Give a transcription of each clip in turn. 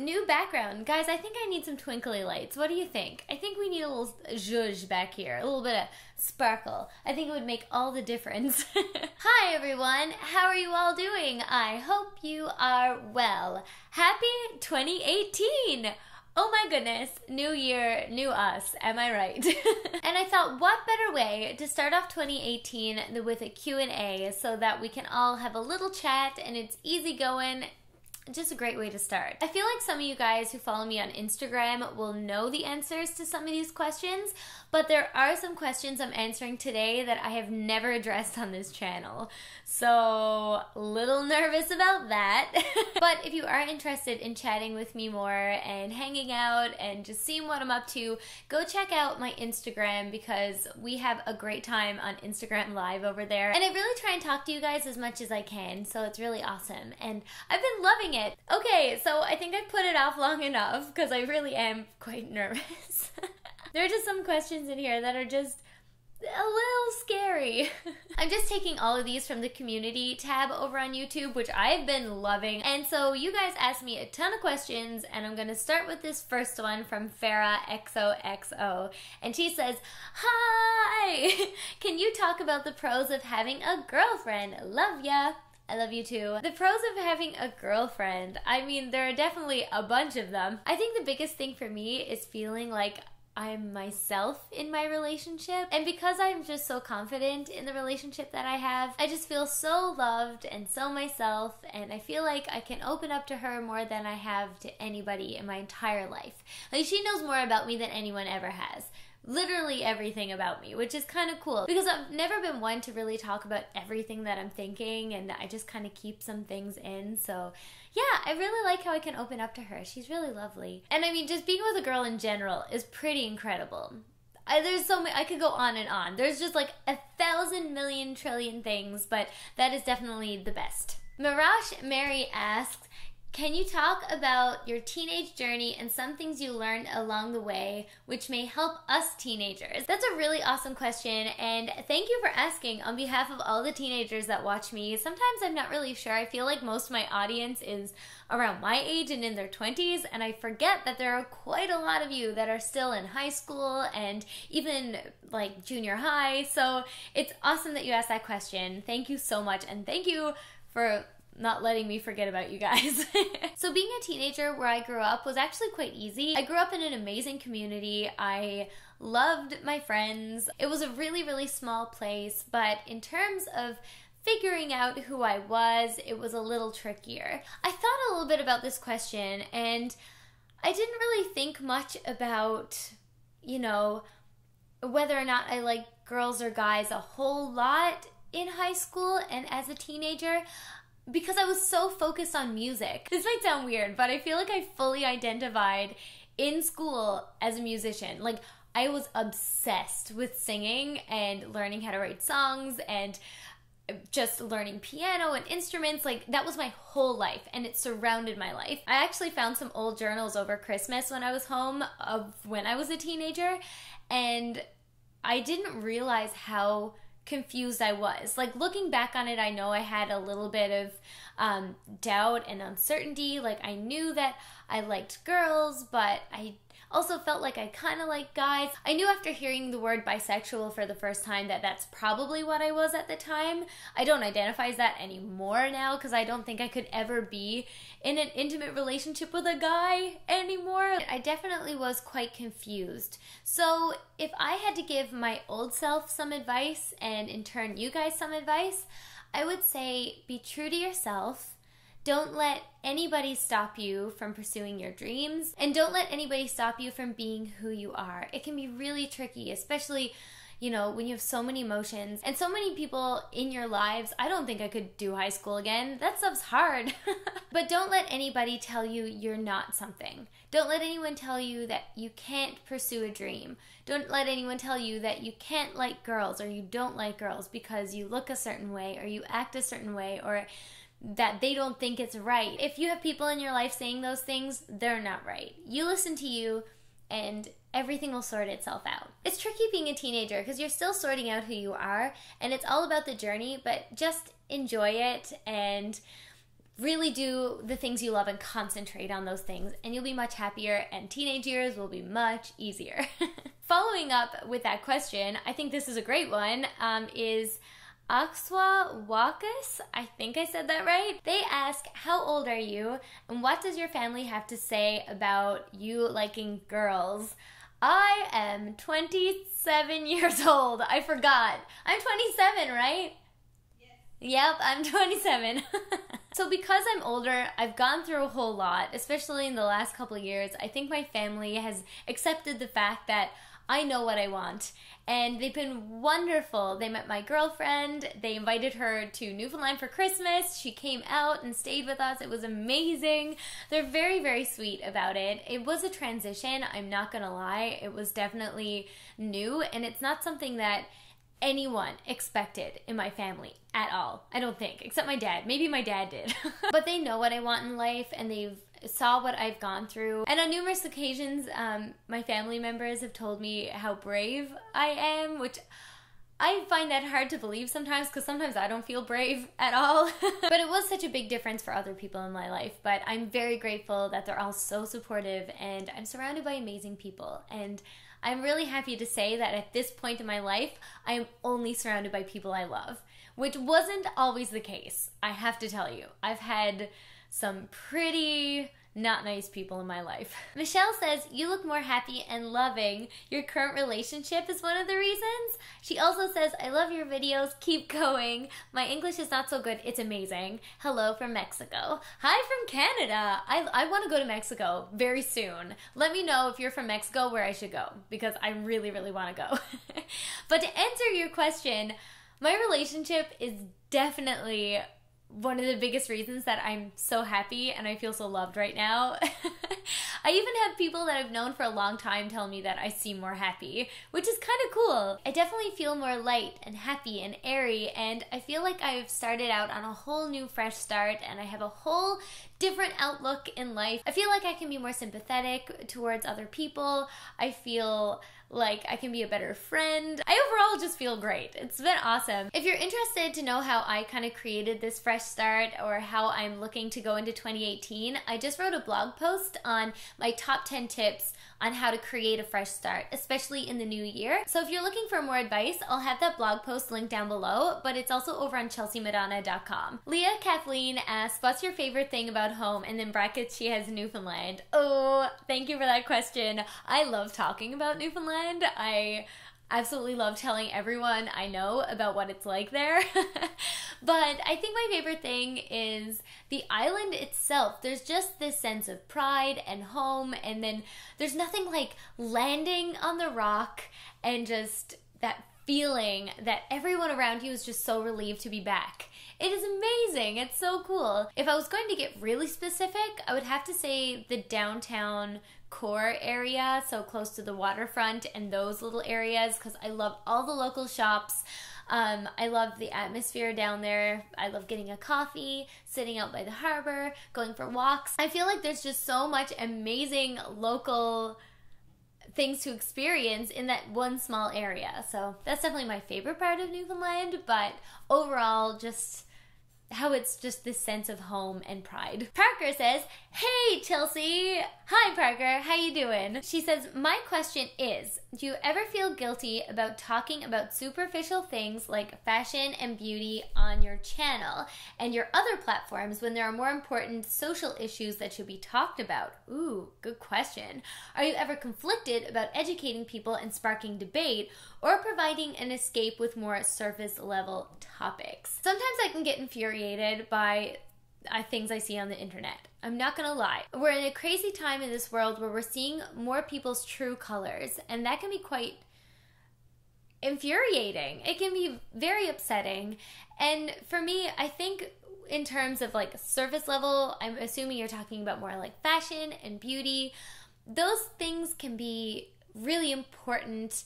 new background. Guys, I think I need some twinkly lights. What do you think? I think we need a little zhuzh back here, a little bit of sparkle. I think it would make all the difference. Hi everyone, how are you all doing? I hope you are well. Happy 2018! Oh my goodness, new year, new us, am I right? And I thought, what better way to start off 2018 than with a Q&A so that we can all have a little chat and it's easy going. Just a great way to start. I feel like some of you guys who follow me on Instagram will know the answers to some of these questions, but there are some questions I'm answering today that I have never addressed on this channel. So, a little nervous about that. But if you are interested in chatting with me more and hanging out and just seeing what I'm up to, go check out my Instagram because we have a great time on Instagram Live over there. And I really try and talk to you guys as much as I can, so it's really awesome. And I've been loving it. Okay, so I think I put it off long enough because I really am quite nervous. There are just some questions in here that are just a little scary. I'm just taking all of these from the community tab over on YouTube, which I've been loving. And so you guys asked me a ton of questions, and I'm gonna start with this first one from Farah XOXO. And she says, "Hi! Can you talk about the pros of having a girlfriend? Love ya!" I love you too. The pros of having a girlfriend, I mean, there are definitely a bunch of them. I think the biggest thing for me is feeling like I'm myself in my relationship. And because I'm just so confident in the relationship that I have, I just feel so loved and so myself, and I feel like I can open up to her more than I have to anybody in my entire life. Like, she knows more about me than anyone ever has. Literally everything about me, which is kind of cool because I've never been one to really talk about everything that I'm thinking, and I just kind of keep some things in. So yeah, I really like how I can open up to her. She's really lovely. And I mean, just being with a girl in general is pretty incredible. There's so many, I could go on and on. There's just like 1,000 million trillion things, but that is definitely the best. Marash Mary asks, can you talk about your teenage journey and some things you learned along the way which may help us teenagers? That's a really awesome question, and thank you for asking on behalf of all the teenagers that watch me. Sometimes I'm not really sure. I feel like most of my audience is around my age and in their 20s, and I forget that there are quite a lot of you that are still in high school and even like junior high. So it's awesome that you asked that question. Thank you so much, and thank you for not letting me forget about you guys. So being a teenager where I grew up was actually quite easy. I grew up in an amazing community. I loved my friends. It was a really, really small place, but in terms of figuring out who I was, it was a little trickier. I thought a little bit about this question, and I didn't really think much about, you know, whether or not I liked girls or guys a whole lot in high school and as a teenager, because I was so focused on music. This might sound weird, but I feel like I fully identified in school as a musician. Like, I was obsessed with singing and learning how to write songs and just learning piano and instruments. Like, that was my whole life, and it surrounded my life. I actually found some old journals over Christmas when I was home of when I was a teenager, and I didn't realize how confused I was. Like, looking back on it, I know I had a little bit of doubt and uncertainty. Like, I knew that I liked girls, but I also felt like I kind of liked guys. I knew after hearing the word bisexual for the first time that that's probably what I was at the time. I don't identify as that anymore now because I don't think I could ever be in an intimate relationship with a guy anymore. I definitely was quite confused. So if I had to give my old self some advice, and in turn you guys some advice, I would say be true to yourself. Don't let anybody stop you from pursuing your dreams, and don't let anybody stop you from being who you are. It can be really tricky, especially, you know, when you have so many emotions and so many people in your lives. I don't think I could do high school again. That stuff's hard. But don't let anybody tell you you're not something. Don't let anyone tell you that you can't pursue a dream. Don't let anyone tell you that you can't like girls or you don't like girls because you look a certain way or you act a certain way, or that they don't think it's right. If you have people in your life saying those things, they're not right. You listen to you, and everything will sort itself out. It's tricky being a teenager because you're still sorting out who you are, and it's all about the journey, but just enjoy it and really do the things you love and concentrate on those things, and you'll be much happier, and teenage years will be much easier. Following up with that question, I think this is a great one, is Akswa Wakas, I think I said that right. They ask, how old are you, and what does your family have to say about you liking girls? I am 27 years old. I forgot. I'm 27, right? Yep, I'm 27. So because I'm older, I've gone through a whole lot, especially in the last couple of years. I think my family has accepted the fact that I know what I want, and they've been wonderful. They met my girlfriend. They invited her to Newfoundland for Christmas. She came out and stayed with us. It was amazing. They're very, very sweet about it. It was a transition, I'm not gonna lie. It was definitely new, and it's not something that anyone expected in my family at all, I don't think, except my dad. Maybe my dad did. But they know what I want in life, and they've saw what I've gone through. And on numerous occasions, my family members have told me how brave I am, which I find that hard to believe sometimes, because sometimes I don't feel brave at all. But it was such a big difference for other people in my life. But I'm very grateful that they're all so supportive, and I'm surrounded by amazing people. And I'm really happy to say that at this point in my life, I am only surrounded by people I love, which wasn't always the case, I have to tell you. I've had some pretty not nice people in my life. Michelle says, you look more happy and loving. Your current relationship is one of the reasons. She also says, I love your videos. Keep going. My English is not so good. It's amazing. Hello from Mexico. Hi from Canada. I want to go to Mexico very soon. Let me know if you're from Mexico where I should go, because I really, really want to go. But to answer your question, my relationship is definitely one of the biggest reasons that I'm so happy and I feel so loved right now. I even have people that I've known for a long time tell me that I seem more happy, which is kind of cool. I definitely feel more light and happy and airy, and I feel like I've started out on a whole new fresh start, and I have a whole different outlook in life. I feel like I can be more sympathetic towards other people. I feel like I can be a better friend. I overall just feel great. It's been awesome. If you're interested to know how I kind of created this fresh start, or how I'm looking to go into 2018, I just wrote a blog post on my top 10 tips on how to create a fresh start, especially in the new year. So if you're looking for more advice, I'll have that blog post linked down below, but it's also over on chelseamadonna.com. Leah Kathleen asks, what's your favorite thing about home? And then brackets, she has Newfoundland. Oh, thank you for that question. I love talking about Newfoundland. I absolutely love telling everyone I know about what it's like there. But I think my favorite thing is the island itself. There's just this sense of pride and home, and then there's nothing like landing on the rock and just that feeling that everyone around you is just so relieved to be back. It is amazing. It's so cool. If I was going to get really specific, I would have to say the downtown core area, so close to the waterfront and those little areas, because I love all the local shops. I love the atmosphere down there. I love getting a coffee, sitting out by the harbor, going for walks. I feel like there's just so much amazing local things to experience in that one small area. So that's definitely my favorite part of Newfoundland, but overall, just how it's just this sense of home and pride. Parker says, hey Chelsea! Hi Parker, how you doing? She says, my question is, do you ever feel guilty about talking about superficial things like fashion and beauty on your channel and your other platforms when there are more important social issues that should be talked about? Ooh, good question. Are you ever conflicted about educating people and sparking debate, or providing an escape with more surface level topics? Sometimes I can get infuriated by things I see on the internet. I'm not gonna lie. We're in a crazy time in this world where we're seeing more people's true colors, and that can be quite infuriating. It can be very upsetting. And for me, I think in terms of like surface level, I'm assuming you're talking about more like fashion and beauty. Those things can be really important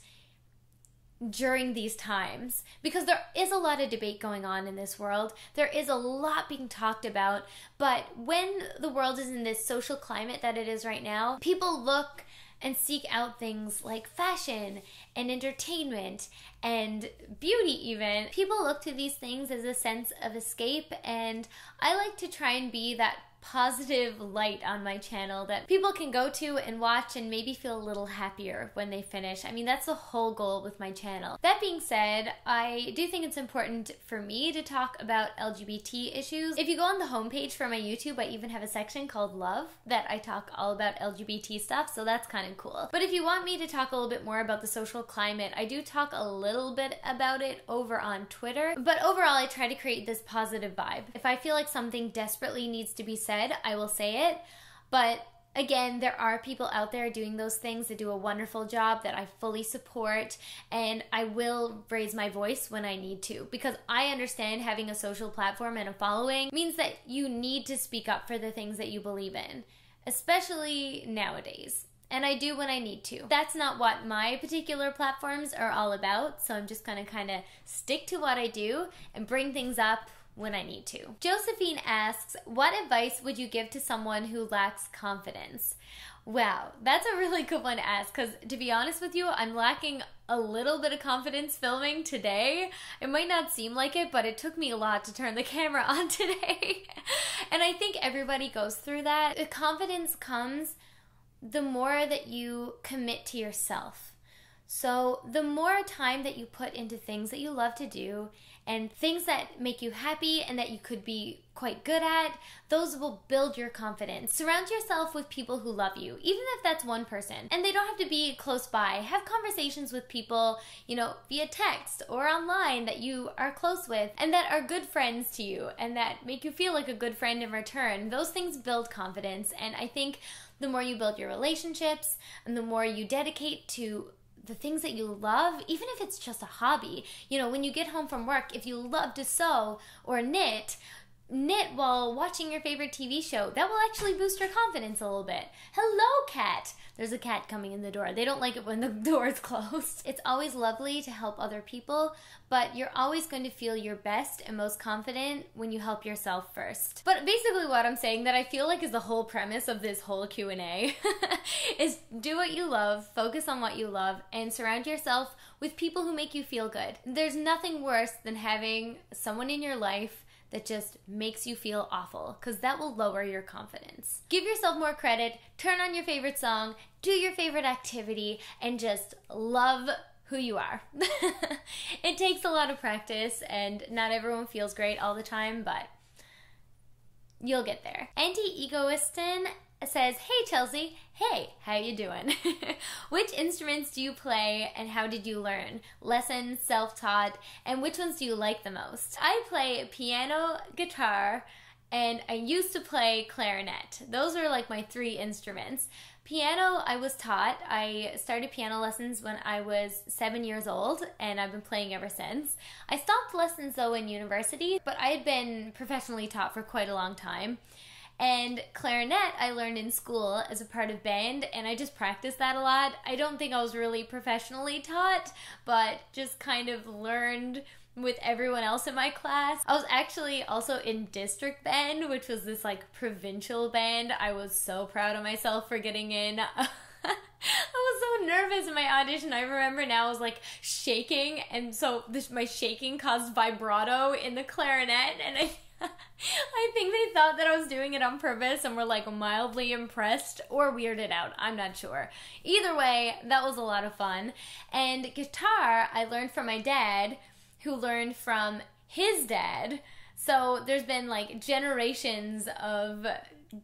during these times, because there is a lot of debate going on in this world. There is a lot being talked about, but when the world is in this social climate that it is right now, people look and seek out things like fashion and entertainment and beauty even. People look to these things as a sense of escape, and I like to try and be that positive light on my channel that people can go to and watch and maybe feel a little happier when they finish. I mean, that's the whole goal with my channel. That being said, I do think it's important for me to talk about LGBT issues. If you go on the homepage for my YouTube, I even have a section called Love that I talk all about LGBT stuff, so that's kind of cool. But if you want me to talk a little bit more about the social climate, I do talk a little bit about it over on Twitter. But overall, I try to create this positive vibe. If I feel like something desperately needs to be said, I will say it, but again, there are people out there doing those things that do a wonderful job that I fully support, and I will raise my voice when I need to, because I understand having a social platform and a following means that you need to speak up for the things that you believe in, especially nowadays. And I do when I need to. That's not what my particular platforms are all about, so I'm just gonna kind of stick to what I do and bring things up when I need to. Josephine asks, what advice would you give to someone who lacks confidence? Wow, that's a really good one to ask, because to be honest with you, I'm lacking a little bit of confidence filming today. It might not seem like it, but it took me a lot to turn the camera on today. And I think everybody goes through that. The confidence comes the more that you commit to yourself. So the more time that you put into things that you love to do and things that make you happy and that you could be quite good at, those will build your confidence. Surround yourself with people who love you, even if that's one person. And they don't have to be close by. Have conversations with people, you know, via text or online that you are close with and that are good friends to you and that make you feel like a good friend in return. Those things build confidence, and I think the more you build your relationships and the more you dedicate to the things that you love, even if it's just a hobby. You know, when you get home from work, if you love to sew or knit while watching your favorite TV show. That will actually boost your confidence a little bit. Hello, cat. There's a cat coming in the door. They don't like it when the door is closed. It's always lovely to help other people, but you're always going to feel your best and most confident when you help yourself first. But basically what I'm saying that I feel like is the whole premise of this whole Q&A is do what you love, focus on what you love, and surround yourself with people who make you feel good. There's nothing worse than having someone in your life that just makes you feel awful, because that will lower your confidence. Give yourself more credit, turn on your favorite song, do your favorite activity, and just love who you are. It takes a lot of practice, and not everyone feels great all the time, but you'll get there. Anti-Egoistin says, hey Chelsea, hey, how you doing? Which instruments do you play and how did you learn? Lessons, self-taught, and which ones do you like the most? I play piano, guitar, and I used to play clarinet. Those are like my 3 instruments. Piano, I was taught. I started piano lessons when I was 7 years old, and I've been playing ever since. I stopped lessons though in university, but I had been professionally taught for quite a long time. And clarinet I learned in school as a part of band, and I just practiced that a lot. I don't think I was really professionally taught, but just kind of learned with everyone else in my class. I was actually also in district band, which was this like provincial band. I was so proud of myself for getting in. I was so nervous in my audition. I remember now I was like shaking, and so my shaking caused vibrato in the clarinet, and I think they thought that I was doing it on purpose and were like mildly impressed or weirded out. I'm not sure. Either way, that was a lot of fun. And guitar, I learned from my dad, who learned from his dad. So there's been like generations of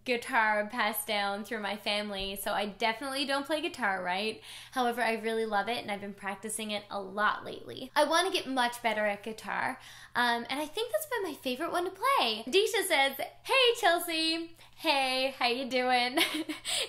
guitar passed down through my family, so I definitely don't play guitar right. However, I really love it and I've been practicing it a lot lately. I want to get much better at guitar, and I think that's been my favorite one to play. Disha says, hey Chelsea, hey, how you doing?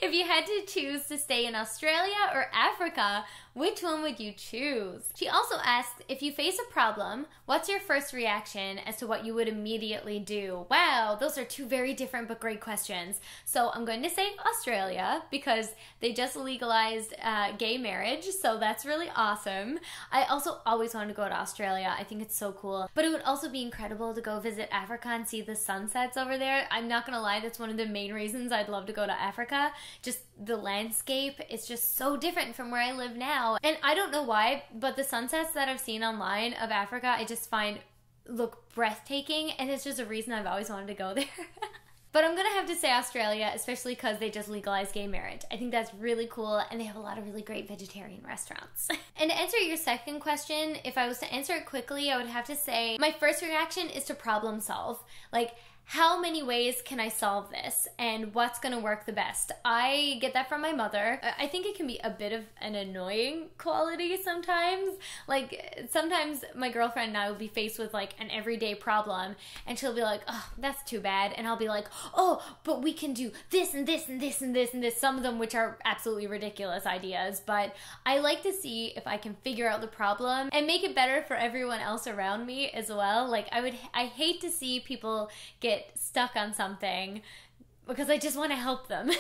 If you had to choose to stay in Australia or Africa, which one would you choose? She also asks, if you face a problem, what's your first reaction as to what you would immediately do? Wow, those are 2 very different but great questions. So I'm going to say Australia because they just legalized gay marriage, so that's really awesome. I also always wanted to go to Australia. I think it's so cool. But it would also be incredible to go visit Africa and see the sunsets over there. I'm not gonna lie, that's one of the main reasons I'd love to go to Africa. Just the landscape is just so different from where I live now. And I don't know why, but the sunsets that I've seen online of Africa, I just find look breathtaking, and it's just a reason I've always wanted to go there. But I'm gonna have to say Australia, especially because they just legalized gay marriage. I think that's really cool, and they have a lot of really great vegetarian restaurants. And to answer your second question, if I was to answer it quickly, I would have to say my first reaction is to problem solve. Like, how many ways can I solve this, and what's gonna work the best? I get that from my mother. I think it can be a bit of an annoying quality sometimes. Like, sometimes my girlfriend and I will be faced with like an everyday problem, and she'll be like, oh, that's too bad. And I'll be like, oh, but we can do this and this and this and this and this. Some of them which are absolutely ridiculous ideas, but I like to see if I can figure out the problem and make it better for everyone else around me as well. Like, I hate to see people get stuck on something because I just want to help them.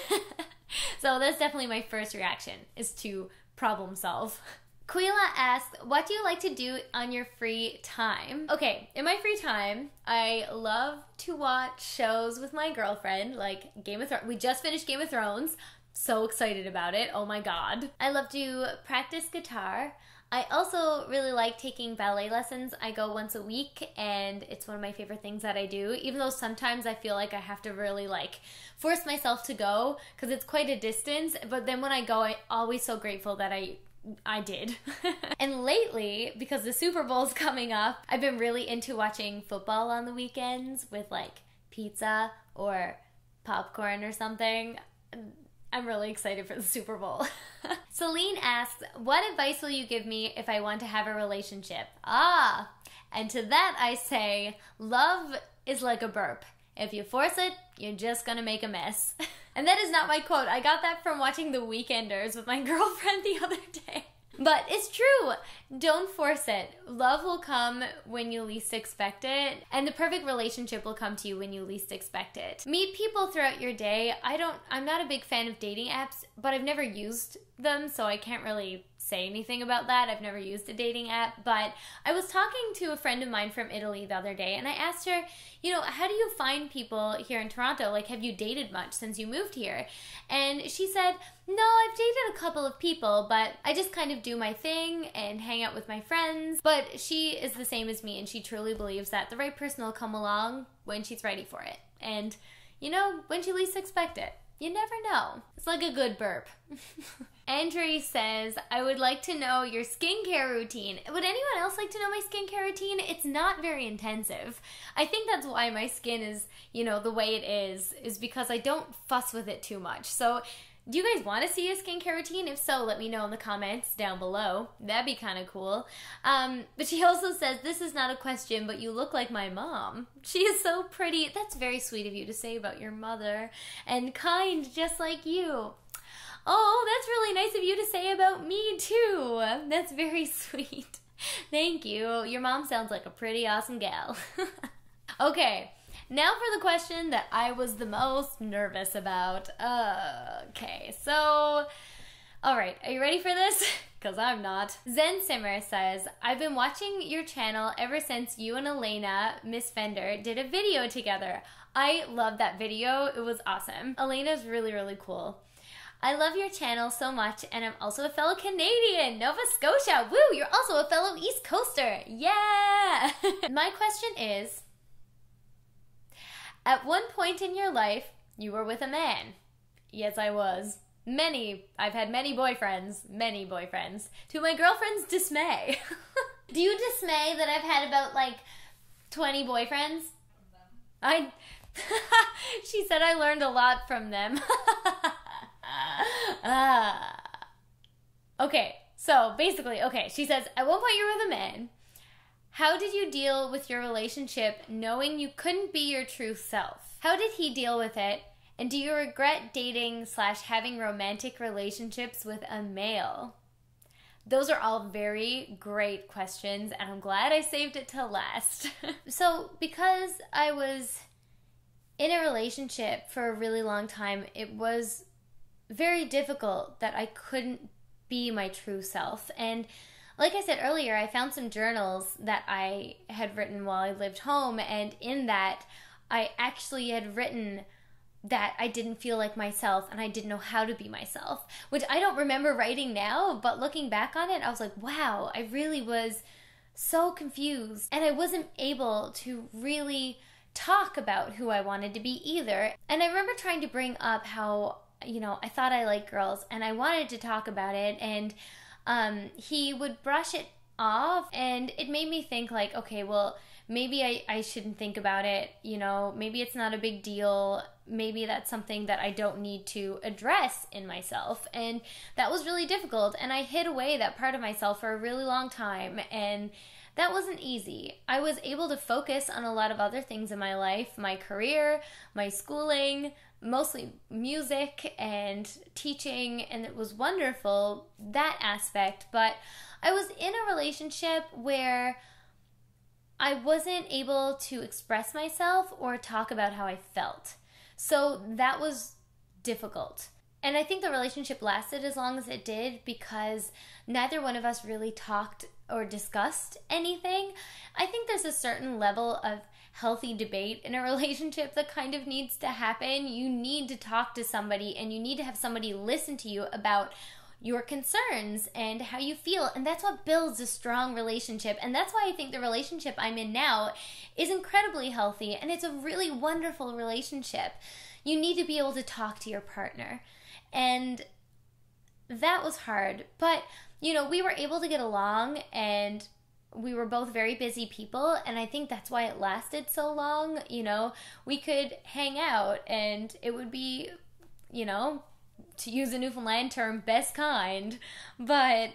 So that's definitely my first reaction, is to problem solve. Quila asks, what do you like to do on your free time? Okay, in my free time, I love to watch shows with my girlfriend, like Game of Thrones. We just finished Game of Thrones. So excited about it. Oh my god. I love to practice guitar. I also really like taking ballet lessons. I go once a week, and it's one of my favorite things that I do, even though sometimes I feel like I have to really like force myself to go because it's quite a distance. But then when I go, I'm always so grateful that I did. And lately, because the Super Bowl's coming up, I've been really into watching football on the weekends with like pizza or popcorn or something. I'm really excited for the Super Bowl. Celine asks, what advice will you give me if I want to have a relationship? And to that I say, love is like a burp. If you force it, you're just gonna make a mess. And that is not my quote. I got that from watching The Weekenders with my girlfriend the other day. But it's true. Don't force it. Love will come when you least expect it, and the perfect relationship will come to you when you least expect it. Meet people throughout your day. I'm not a big fan of dating apps, but I've never used them, so I can't really say anything about that. I've never used a dating app, but I was talking to a friend of mine from Italy the other day, and I asked her, you know, how do you find people here in Toronto? Like, have you dated much since you moved here? And she said, no, I've dated a couple of people, but I just kind of do my thing and hang out with my friends. But she is the same as me, and she truly believes that the right person will come along when she's ready for it. And, you know, when she least expect it. You never know. It's like a good burp. Andre says, I would like to know your skincare routine. Would anyone else like to know my skincare routine? It's not very intensive. I think that's why my skin is, you know, the way it is because I don't fuss with it too much. So, do you guys want to see a skincare routine? If so, let me know in the comments down below. That'd be kind of cool. But she also says, this is not a question, but you look like my mom. She is so pretty. That's very sweet of you to say about your mother. And kind, just like you. Oh, that's really nice of you to say about me, too. That's very sweet. Thank you. Your mom sounds like a pretty awesome gal. Okay. Now for the question that I was the most nervous about. Okay, so, alright, are you ready for this? Because I'm not. Zen Simmer says, I've been watching your channel ever since you and Elena, Miss Fender, did a video together. I love that video. It was awesome. Elena's really, really cool. I love your channel so much, and I'm also a fellow Canadian, Nova Scotia. Woo, you're also a fellow East Coaster. Yeah! My question is, at one point in your life, you were with a man. Yes, I was. I've had many boyfriends. To my girlfriend's dismay. Do you dismay that I've had about, like, 20 boyfriends? She said I learned a lot from them. Okay, so basically, she says, at one point you were with a man. How did you deal with your relationship knowing you couldn't be your true self? How did he deal with it? And do you regret dating / having romantic relationships with a male? Those are all very great questions, and I'm glad I saved it till last. So, because I was in a relationship for a really long time, it was very difficult that I couldn't be my true self. And like I said earlier, I found some journals that I had written while I lived home, and in that, I actually had written that I didn't feel like myself and I didn't know how to be myself, which I don't remember writing now, but looking back on it, I was like, wow, I really was so confused, and I wasn't able to really talk about who I wanted to be either. And I remember trying to bring up how, I thought I liked girls and I wanted to talk about it, and he would brush it off, and it made me think like, okay, well, maybe I shouldn't think about it, maybe it's not a big deal, maybe that's something that I don't need to address in myself. And that was really difficult, and I hid away that part of myself for a really long time, and that wasn't easy. I was able to focus on a lot of other things in my life, my career, my schooling, mostly music and teaching, and it was wonderful, that aspect. But I was in a relationship where I wasn't able to express myself or talk about how I felt. So that was difficult. And I think the relationship lasted as long as it did because neither one of us really talked or discussed anything. I think there's a certain level of healthy debate in a relationship that kind of needs to happen. You need to talk to somebody, and you need to have somebody listen to you about your concerns and how you feel, and that's what builds a strong relationship. And that's why I think the relationship I'm in now is incredibly healthy, and it's a really wonderful relationship. You need to be able to talk to your partner, and that was hard, but we were able to get along, and we were both very busy people, and I think that's why it lasted so long. We could hang out, and it would be, to use a Newfoundland term, best kind. But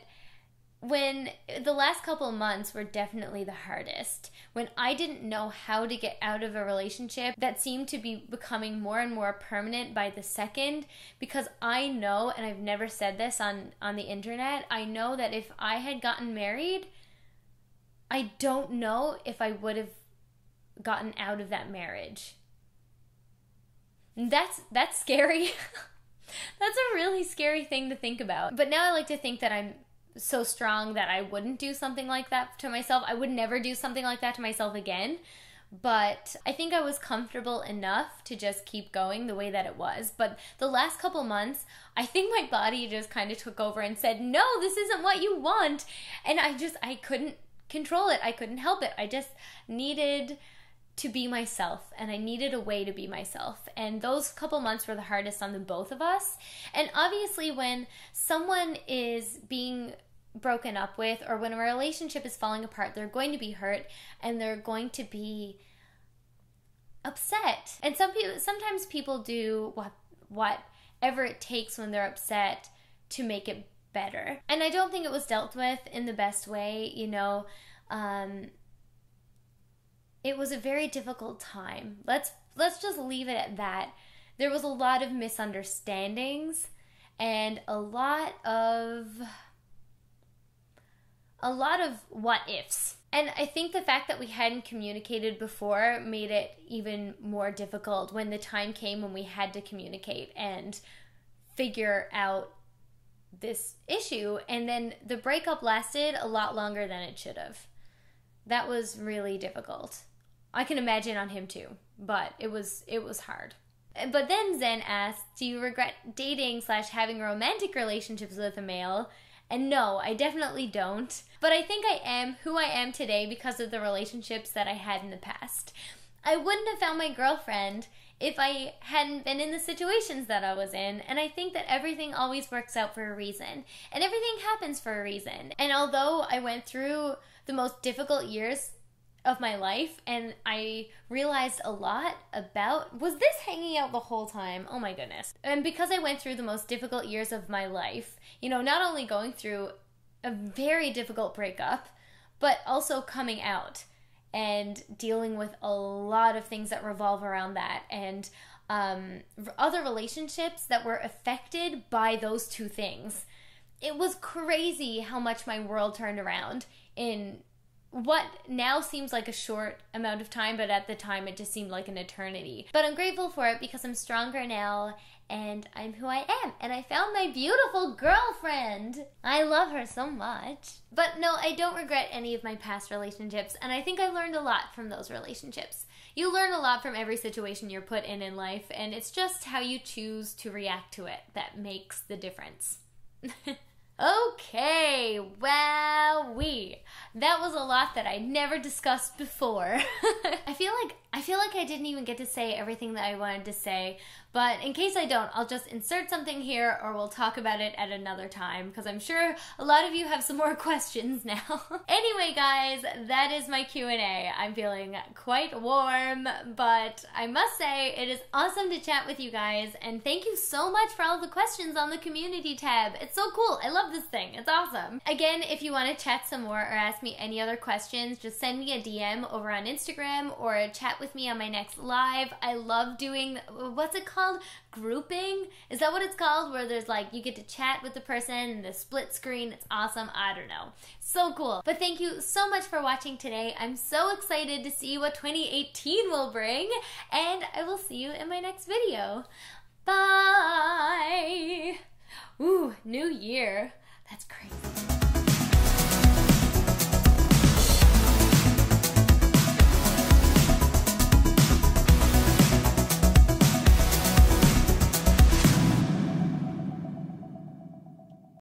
when the last couple of months were definitely the hardest, when I didn't know how to get out of a relationship that seemed to be becoming more and more permanent by the second, because I know, and I've never said this on the internet, I know that if I had gotten married, I don't know if I would have gotten out of that marriage. That's scary. That's a really scary thing to think about. But now I like to think that I'm so strong that I wouldn't do something like that to myself. I would never do something like that to myself again. But I think I was comfortable enough to just keep going the way that it was. But the last couple months, I think my body just kind of took over and said, no, this isn't what you want. And I couldn't control it. I couldn't help it. I just needed to be myself, and I needed a way to be myself. And those couple months were the hardest on the both of us. And obviously when someone is being broken up with, or when a relationship is falling apart, they're going to be hurt and they're going to be upset. And sometimes people do whatever it takes when they're upset to make it better. And I don't think it was dealt with in the best way. It was a very difficult time. Let's just leave it at that. There was a lot of misunderstandings and a lot of what ifs. And I think the fact that we hadn't communicated before made it even more difficult when the time came when we had to communicate and figure out this issue. And then the breakup lasted a lot longer than it should have. That was really difficult. I can imagine on him too, but it was hard. But then Zen asked, do you regret dating/having romantic relationships with a male? And no, I definitely don't. But I think I am who I am today because of the relationships that I had in the past. I wouldn't have found my girlfriend if I hadn't been in the situations that I was in. And I think that everything always works out for a reason. And everything happens for a reason. And although I went through the most difficult years of my life, and I realized a lot about, was this hanging out the whole time? Oh my goodness. And because I went through the most difficult years of my life, not only going through a very difficult breakup, but also coming out and dealing with a lot of things that revolve around that, and other relationships that were affected by those two things. It was crazy how much my world turned around in what now seems like a short amount of time, but at the time it just seemed like an eternity. But I'm grateful for it because I'm stronger now, and I'm who I am, and I found my beautiful girlfriend. I love her so much. But no, I don't regret any of my past relationships, and I think I learned a lot from those relationships. You learn a lot from every situation you're put in life, and it's just how you choose to react to it that makes the difference. Okay, wowee. That was a lot that I never discussed before. I feel like I didn't even get to say everything that I wanted to say, but in case I don't, I'll just insert something here or we'll talk about it at another time because I'm sure a lot of you have some more questions now. Anyway, guys, that is my Q&A. I'm feeling quite warm, but I must say it is awesome to chat with you guys, and thank you so much for all the questions on the community tab. It's so cool. I love this thing. It's awesome. Again, if you want to chat some more or ask me any other questions, just send me a DM over on Instagram or chat with me on my next live. I love doing, what's it called? Grouping? Is that what it's called? Where there's like, you get to chat with the person and the split screen. It's awesome. I don't know. So cool. But thank you so much for watching today. I'm so excited to see what 2018 will bring, and I will see you in my next video. Bye! Ooh, new year.